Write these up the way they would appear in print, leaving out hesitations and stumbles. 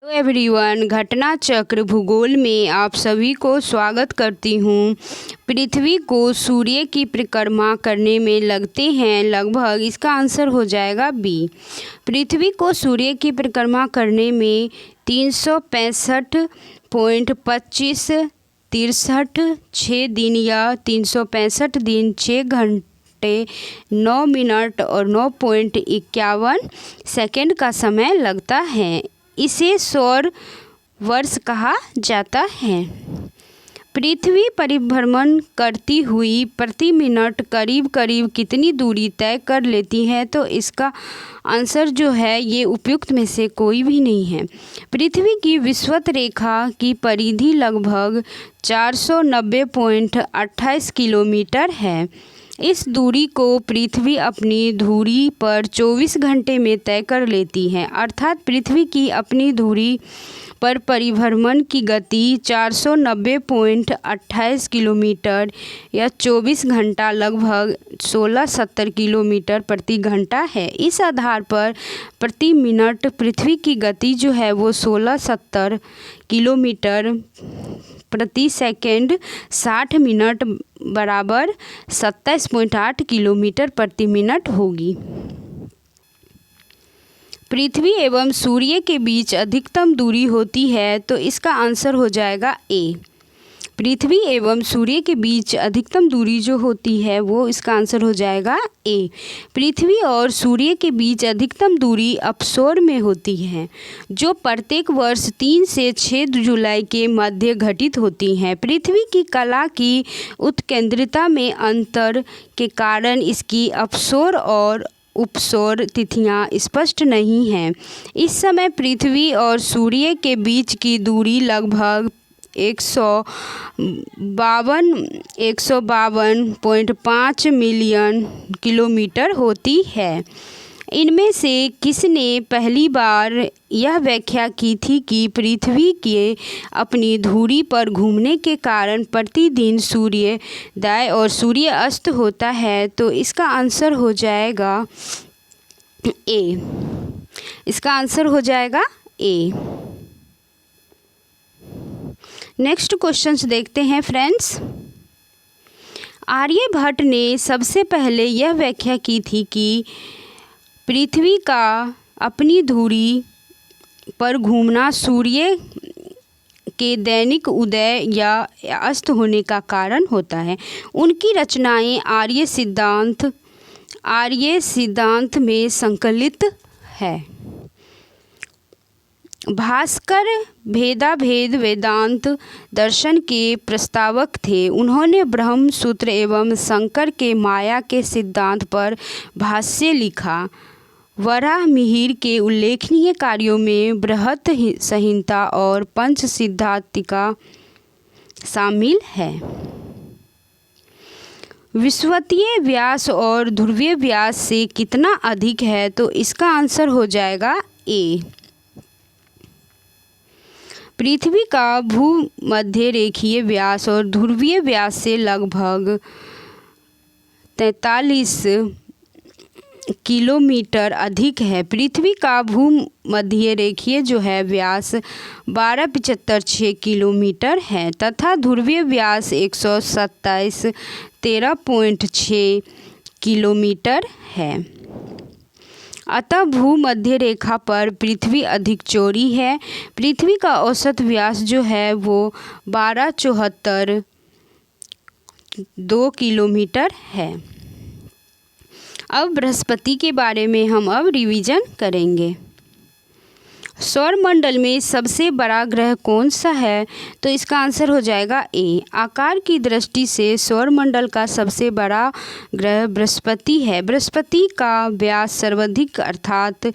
Hello everyone, घटना चक्र भूगोल में आप सभी को स्वागत करती हूँ। पृथ्वी को सूर्य की परिक्रमा करने में लगते हैं लगभग, इसका आंसर हो जाएगा बी। पृथ्वी को सूर्य की परिक्रमा करने में 365.25 दिन या 365 दिन 6 घंटे 9 मिनट और 9.51 सेकेंड का समय लगता है। इसे सौर वर्ष कहा जाता है। पृथ्वी परिभ्रमण करती हुई प्रति मिनट करीब करीब कितनी दूरी तय कर लेती है, तो इसका आंसर जो है ये उपयुक्त में से कोई भी नहीं है। पृथ्वी की विषुवत रेखा की परिधि लगभग 490.28 किलोमीटर है। इस दूरी को पृथ्वी अपनी धुरी पर 24 घंटे में तय कर लेती है, अर्थात पृथ्वी की अपनी धुरी पर परिभ्रमण की गति 490.28 किलोमीटर या 24 घंटा लगभग 1670 किलोमीटर प्रति घंटा है। इस आधार पर प्रति मिनट पृथ्वी की गति जो है वो 1670 किलोमीटर प्रति सेकंड 60 मिनट बराबर 27.8 किलोमीटर प्रति मिनट होगी। पृथ्वी एवं सूर्य के बीच अधिकतम दूरी होती है, तो इसका आंसर हो जाएगा ए। पृथ्वी एवं सूर्य के बीच अधिकतम दूरी जो होती है वो इसका आंसर हो जाएगा ए। पृथ्वी और सूर्य के बीच अधिकतम दूरी अपसौर में होती है, जो प्रत्येक वर्ष 3 से 6 जुलाई के मध्य घटित होती हैं। पृथ्वी की कला की उत्केंद्रिता में अंतर के कारण इसकी अपसौर और उपसौर तिथियां स्पष्ट नहीं हैं। इस समय पृथ्वी और सूर्य के बीच की दूरी लगभग 152.5 मिलियन किलोमीटर होती है। इनमें से किसने पहली बार यह व्याख्या की थी कि पृथ्वी के अपनी धुरी पर घूमने के कारण प्रतिदिन सूर्योदय और सूर्य अस्त होता है, तो इसका आंसर हो जाएगा ए। इसका आंसर हो जाएगा ए। नेक्स्ट क्वेश्चंस देखते हैं फ्रेंड्स। आर्यभट्ट ने सबसे पहले यह व्याख्या की थी कि पृथ्वी का अपनी धुरी पर घूमना सूर्य के दैनिक उदय या अस्त होने का कारण होता है। उनकी रचनाएं आर्य सिद्धांत में संकलित है। भास्कर भेदाभेद वेदांत दर्शन के प्रस्तावक थे। उन्होंने ब्रह्म सूत्र एवं शंकर के माया के सिद्धांत पर भाष्य लिखा। वराहमिहिर के उल्लेखनीय कार्यों में बृहत संहिता और पंचसिद्धांतिका शामिल है। विषुवतीय व्यास और ध्रुवीय व्यास से कितना अधिक है, तो इसका आंसर हो जाएगा ए। पृथ्वी का भूमध्य रेखीय व्यास और ध्रुवीय व्यास से लगभग 43 किलोमीटर अधिक है। पृथ्वी का भूमध्य रेखीय जो है व्यास 12.75 किलोमीटर है तथा ध्रुवीय व्यास 127.13.6 किलोमीटर है। अतः भूमध्य रेखा पर पृथ्वी अधिक चौड़ी है। पृथ्वी का औसत व्यास जो है वो 1274.2 किलोमीटर है। अब बृहस्पति के बारे में हम अब रिवीजन करेंगे। सौरमंडल में सबसे बड़ा ग्रह कौन सा है, तो इसका आंसर हो जाएगा ए। आकार की दृष्टि से सौरमंडल का सबसे बड़ा ग्रह बृहस्पति है। बृहस्पति का व्यास सर्वाधिक अर्थात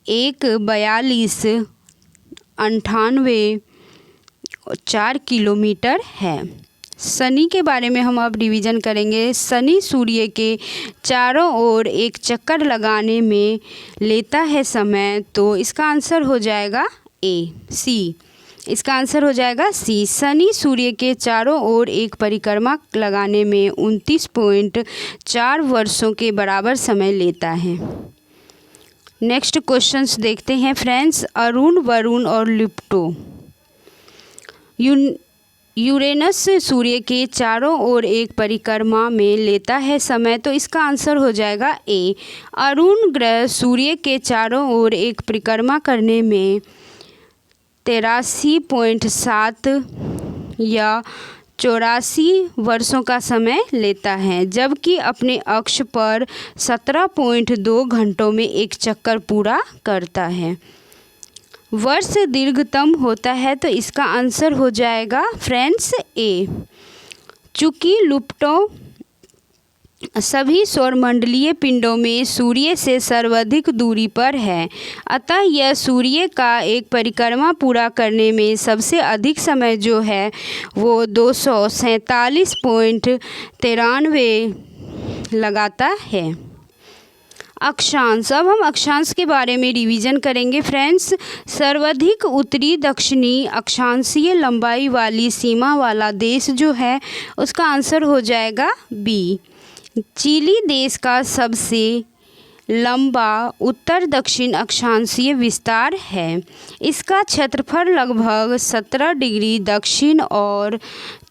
142.98 किलोमीटर है। शनि के बारे में हम अब रिवीजन करेंगे। शनि सूर्य के चारों ओर एक चक्कर लगाने में लेता है समय, तो इसका आंसर हो जाएगा ए सी। इसका आंसर हो जाएगा सी। शनि सूर्य के चारों ओर एक परिक्रमा लगाने में 29.4 वर्षों के बराबर समय लेता है। नेक्स्ट क्वेश्चंस देखते हैं फ्रेंड्स। अरुण, वरुण और लुप्टो। यूरेनस सूर्य के चारों ओर एक परिक्रमा में लेता है समय, तो इसका आंसर हो जाएगा ए। अरुण ग्रह सूर्य के चारों ओर एक परिक्रमा करने में 83.7 या 84 वर्षों का समय लेता है, जबकि अपने अक्ष पर 17.2 घंटों में एक चक्कर पूरा करता है। वर्ष दीर्घतम होता है, तो इसका आंसर हो जाएगा फ्रेंड्स ए। चूँकि लुप्टो सभी सौरमंडलीय पिंडों में सूर्य से सर्वाधिक दूरी पर है, अतः यह सूर्य का एक परिक्रमा पूरा करने में सबसे अधिक समय जो है वो 247.93 लगाता है। अक्षांश। अब हम अक्षांश के बारे में रिवीजन करेंगे फ्रेंड्स। सर्वाधिक उत्तरी दक्षिणी अक्षांशीय लंबाई वाली सीमा वाला देश जो है उसका आंसर हो जाएगा बी। चिली देश का सबसे लंबा उत्तर दक्षिण अक्षांशीय विस्तार है। इसका क्षेत्रफल लगभग 17 डिग्री दक्षिण और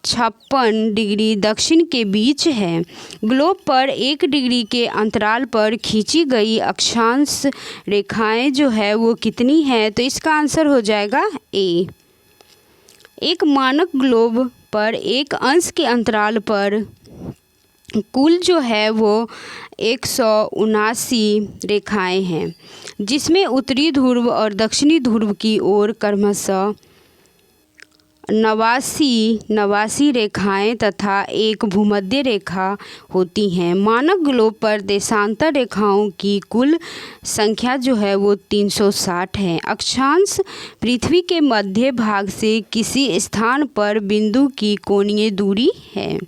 56 डिग्री दक्षिण के बीच है। ग्लोब पर 1 डिग्री के अंतराल पर खींची गई अक्षांश रेखाएं जो है वो कितनी है, तो इसका आंसर हो जाएगा ए। एक मानक ग्लोब पर एक अंश के अंतराल पर कुल जो है वो 179 रेखाएं हैं, जिसमें उत्तरी ध्रुव और दक्षिणी ध्रुव की ओर क्रमशः 89 रेखाएं तथा एक भूमध्य रेखा होती हैं। मानक ग्लोब पर देशांतर रेखाओं की कुल संख्या जो है वो 360 है। अक्षांश पृथ्वी के मध्य भाग से किसी स्थान पर बिंदु की कोणीय दूरी है।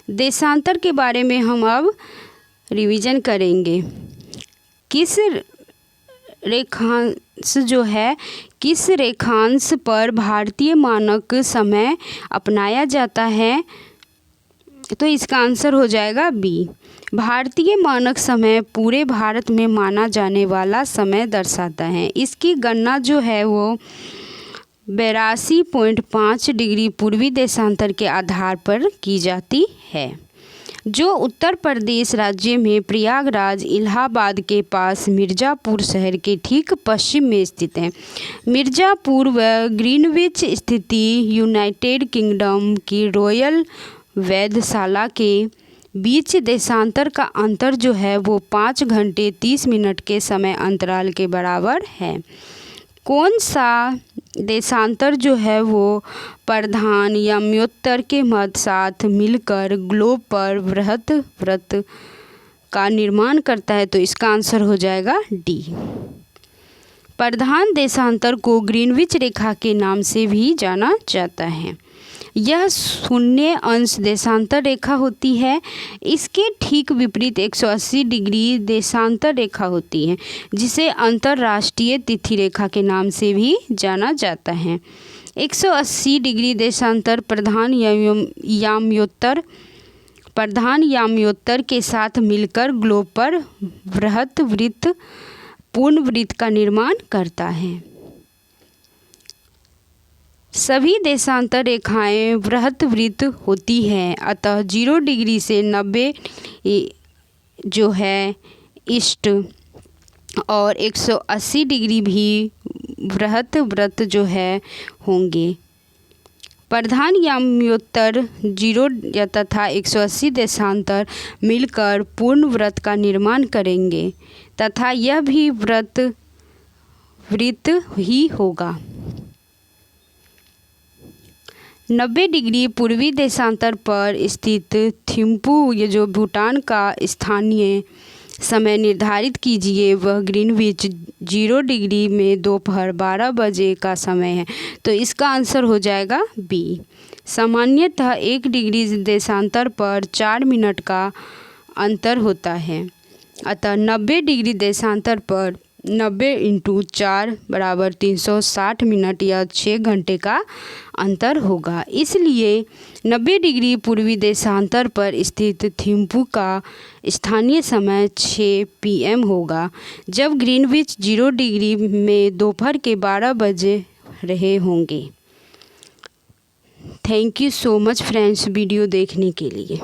देशांतर के बारे में हम अब रिवीजन करेंगे। किस रेखांश पर भारतीय मानक समय अपनाया जाता है, तो इसका आंसर हो जाएगा बी। भारतीय मानक समय पूरे भारत में माना जाने वाला समय दर्शाता है। इसकी गणना जो है वो 82.5 डिग्री पूर्वी देशांतर के आधार पर की जाती है, जो उत्तर प्रदेश राज्य में प्रयागराज इलाहाबाद के पास मिर्ज़ापुर शहर के ठीक पश्चिम में स्थित है। मिर्ज़ापुर व ग्रीनविच स्थित यूनाइटेड किंगडम की रॉयल वेधशाला के बीच देशांतर का अंतर जो है वो 5 घंटे 30 मिनट के समय अंतराल के बराबर है। कौन सा देशांतर जो है वो प्रधान यमोत्तर के मध्य साथ मिलकर ग्लोब पर बृहत वृत्त का निर्माण करता है, तो इसका आंसर हो जाएगा डी। प्रधान देशांतर को ग्रीनविच रेखा के नाम से भी जाना जाता है। यह शून्य अंश देशांतर रेखा होती है। इसके ठीक विपरीत 180 डिग्री देशांतर रेखा होती है, जिसे अंतर्राष्ट्रीय तिथि रेखा के नाम से भी जाना जाता है। 180 डिग्री देशांतर प्रधान याम्योत्तर के साथ मिलकर ग्लोब पर बृहत वृत्त पूर्ण वृत्त का निर्माण करता है। सभी देशांतर रेखाएं बृहत वृत्त होती हैं, अतः 0 डिग्री से 90 जो है ईस्ट और 180 डिग्री भी बृहत वृत्त जो है होंगे। प्रधान याम्योत्तर 0 तथा 180 देशांतर मिलकर पूर्ण वृत्त का निर्माण करेंगे तथा यह भी वृत्त ही होगा। 90 डिग्री पूर्वी देशांतर पर स्थित थिम्पू, ये जो भूटान का स्थानीय समय निर्धारित कीजिए, वह ग्रीनविच 0 डिग्री में दोपहर 12 बजे का समय है, तो इसका आंसर हो जाएगा बी। सामान्यतः 1 डिग्री देशांतर पर 4 मिनट का अंतर होता है, अतः 90 डिग्री देशांतर पर 90 × 4 = 360 मिनट या 6 घंटे का अंतर होगा। इसलिए 90 डिग्री पूर्वी देशांतर पर स्थित थिम्पू का स्थानीय समय 6 PM होगा, जब ग्रीनविच 0 डिग्री में दोपहर के 12 बज रहे होंगे। Thank you so much friends video देखने के लिए।